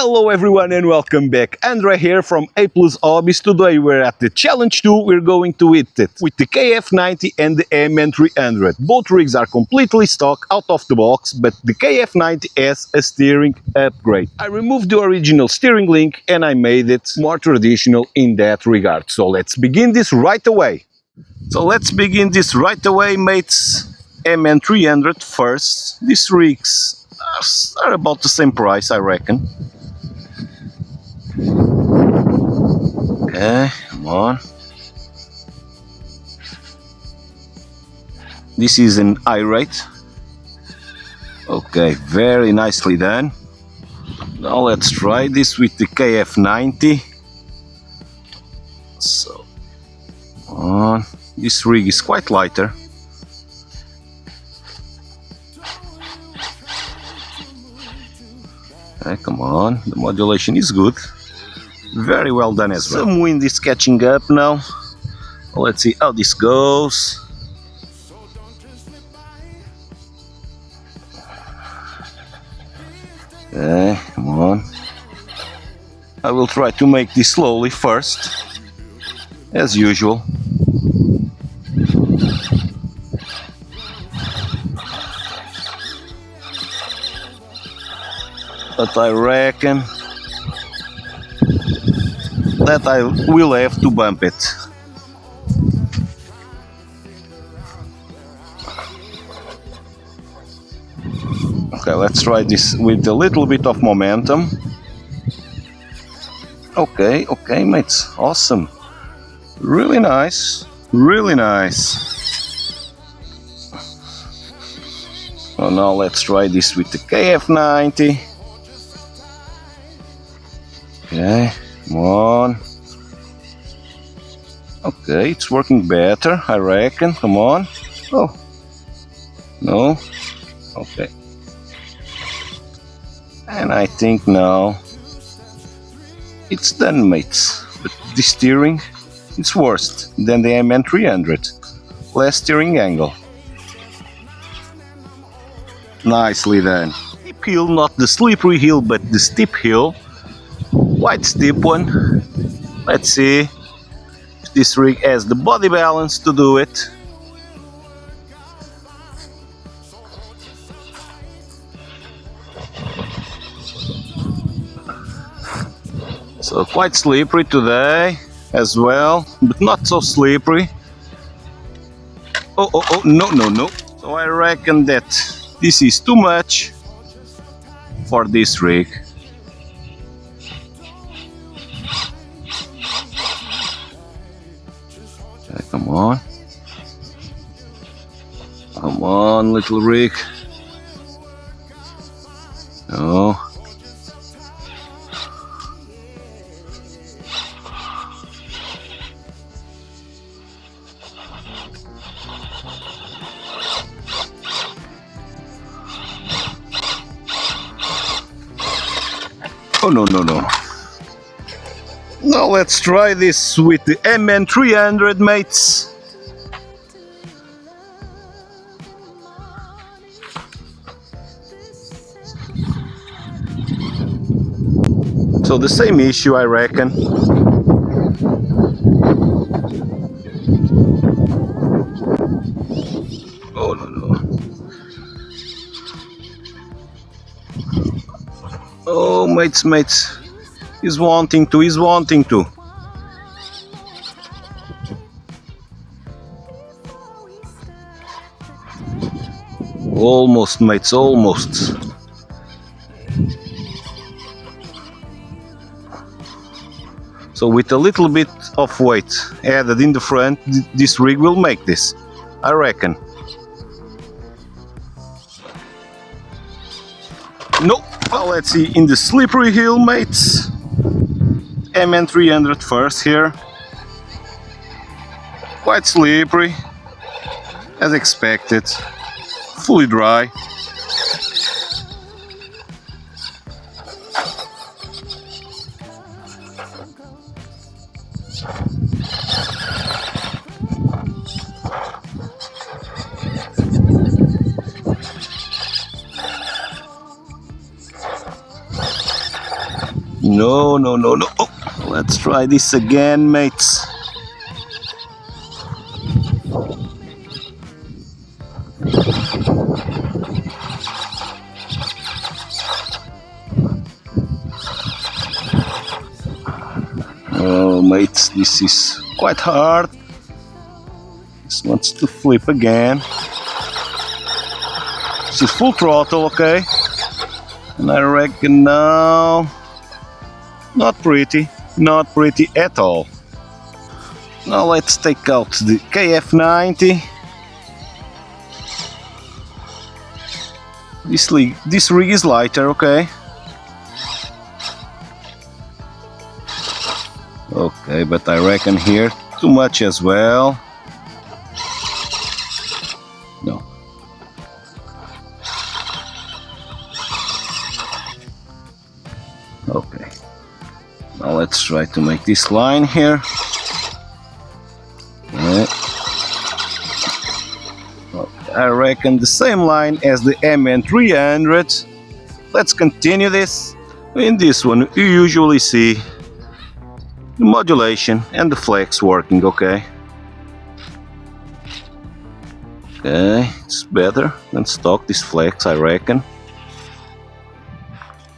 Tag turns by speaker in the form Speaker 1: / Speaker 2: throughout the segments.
Speaker 1: Hello everyone and welcome back. Andre here from A+ Hobbies. Today we're at the Challenge 2. We're going to hit it with the KF90 and the MN300. Both rigs are completely stock out of the box, but the KF90 has a steering upgrade. I removed the original steering link and I made it more traditional in that regard. So let's begin this right away. Mates. MN300 first. These rigs are about the same price, I reckon. Okay, come on. This is an I-rate. Okay, very nicely done. Now let's try this with the KF90. So, come on. This rig is quite lighter. Okay, come on, the modulation is good. Very well done as well. Some wind is catching up now. Let's see how this goes. Okay, come on. I will try to make this slowly first, as usual. But I reckon that I will have to bump it. Okay, let's try this with a little bit of momentum. Okay, mates, awesome. Really nice, really nice. So now let's try this with the KF90. Okay, come on. Okay, it's working better, I reckon. Come on. Oh, no. Okay. And I think now it's done, mates. But the steering, it's worse than the MN300. Less steering angle. Nicely done. Steep hill, not the slippery hill, but the steep hill. Quite steep one. Let's see if this rig has the body balance to do it. So quite slippery today as well, but not so slippery. Oh, no. So I reckon that this is too much for this rig. Come on. Come on, little rig. No. Oh, no. Now let's try this with the MN300, mates. So the same issue, I reckon. Oh, no. Oh, mates. He's wanting to. Almost, mates, almost. So with a little bit of weight added in the front, this rig will make this, I reckon. No, well, let's see, in the slippery hill, mates. MN300 first here. Quite slippery, as expected. Fully dry. No, no, no, no. Oh, let's try this again, mates. Oh, mates, this is quite hard. This wants to flip again. This is full throttle, okay? And I reckon now, not pretty at all. Now let's take out the KF90. This rig is lighter, okay? Okay, but I reckon here too much as well. No. Okay. Now let's try to make this line here. Okay. I reckon the same line as the MN300. Let's continue this. In this one you usually see the modulation and the flex working, okay? Okay, it's better than stock, this flex, I reckon.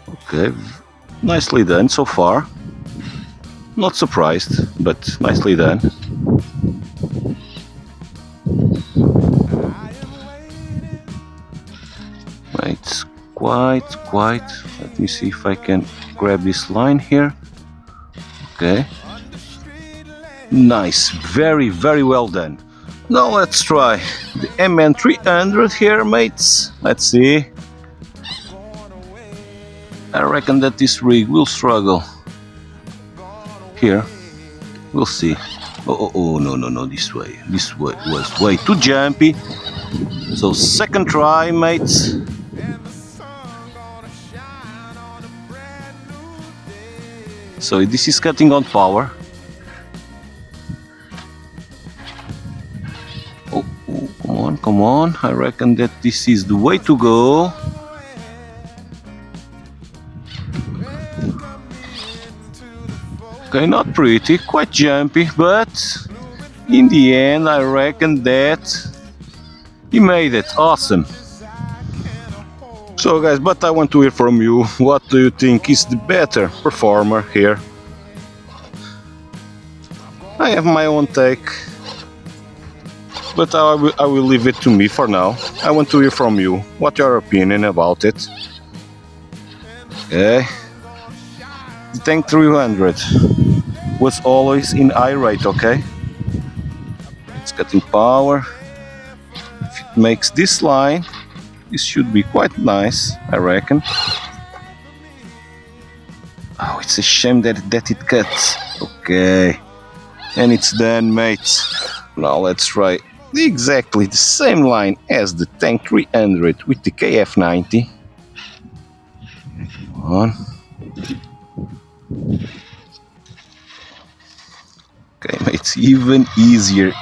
Speaker 1: Okay, nicely done so far. Not surprised, but nicely done. It's quite. Let me see if I can grab this line here. Okay. Nice, very well done. Now let's try the MN300 here, mates. Let's see. I reckon that this rig will struggle. Here, we'll see. Oh, no, this way. This way was way too jumpy. So second try, mates. So this is cutting on power. Oh, come on. I reckon that this is the way to go. Okay, not pretty, quite jumpy, but in the end I reckon that he made it. Awesome. So guys, but I want to hear from you. What do you think is the better performer here? I have my own take, but I will leave it to me for now. I want to hear from you. What's your opinion about it? Okay. The Tank 300 was always in high rate, okay? It's cutting power. If it makes this line, this should be quite nice, I reckon. Oh, it's a shame that it cuts. Okay. And it's done, mates. Now let's try exactly the same line as the Tank 300 with the KF90. Come on. Okay, mates, even easier.